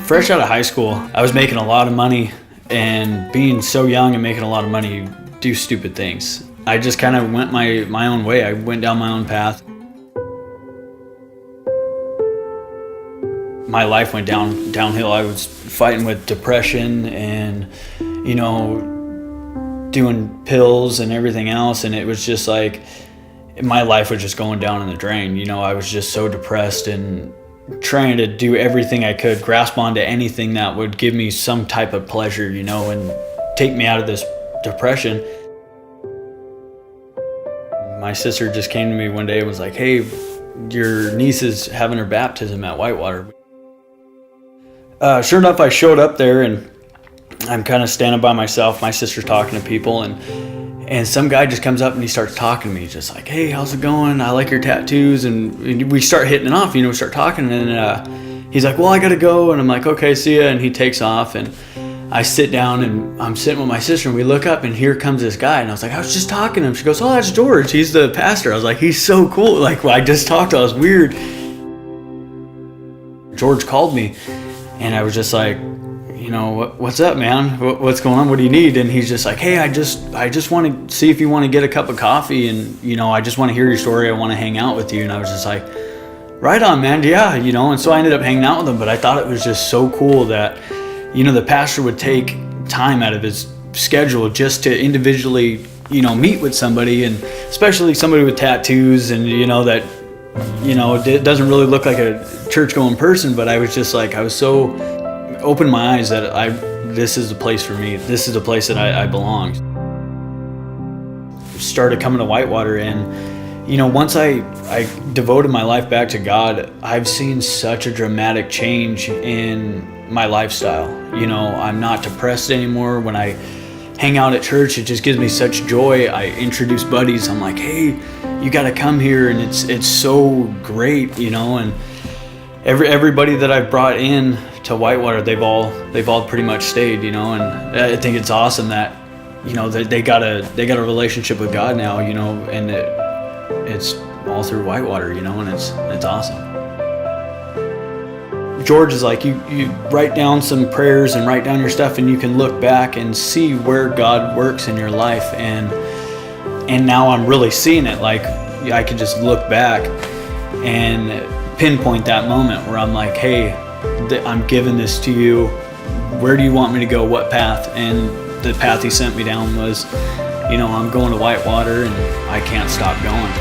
Fresh out of high school, I was making a lot of money, and being so young and making a lot of money, you do stupid things. I just kind of went my own way. I went down my own path. My life went downhill. I was fighting with depression and, doing pills and everything else, and it was just like my life was just going down in the drain. I was just so depressed and trying to do everything I could, grasp onto anything that would give me some type of pleasure, and take me out of this depression. My sister just came to me one day and was like, "Hey, your niece is having her baptism at Whitewater." Sure enough, I showed up there, and I'm kind of standing by myself. My sister's talking to people, and some guy just comes up and he starts talking to me, just like, "Hey, how's it going? I like your tattoos." And we start hitting it off, we start talking, and he's like, "Well, I gotta go." And I'm like, "Okay, see ya." And he takes off, and I sit down, and I'm sitting with my sister, and we look up, and here comes this guy, and I was like, "I was just talking to him." She goes, "Oh, that's George. He's the pastor." I was like, "He's so cool." Like, I just talked to him. It was weird. George called me, and I was just like, "What's up, man? What's going on? What do you need?" And he's just like, "Hey, I just want to see if you want to get a cup of coffee, and I just want to hear your story. I want to hang out with you." And I was just like, "Right on, man. Yeah." And so I ended up hanging out with him, but I thought it was just so cool that, the pastor would take time out of his schedule just to individually, meet with somebody, and especially somebody with tattoos, and, that, it doesn't really look like a church-going person, but I was just like, I was so opened my eyes that this is the place for me. This is the place that I belong. Started coming to Whitewater, and once I devoted my life back to God, I've seen such a dramatic change in my lifestyle. I'm not depressed anymore. When I hang out at church, it just gives me such joy. I introduce buddies. I'm like, "Hey, you got to come here," and it's so great, and everybody that I've brought in to Whitewater, they've all pretty much stayed, and I think it's awesome that they got a relationship with God now, and it's all through Whitewater, and it's awesome. George is like, you write down some prayers and write down your stuff, and you can look back and see where God works in your life, and now I'm really seeing it. Like, I can just look back and pinpoint that moment where I'm like, "Hey, I'm giving this to you. Where do you want me to go? What path?" And the path he sent me down was, I'm going to Whitewater, and I can't stop going.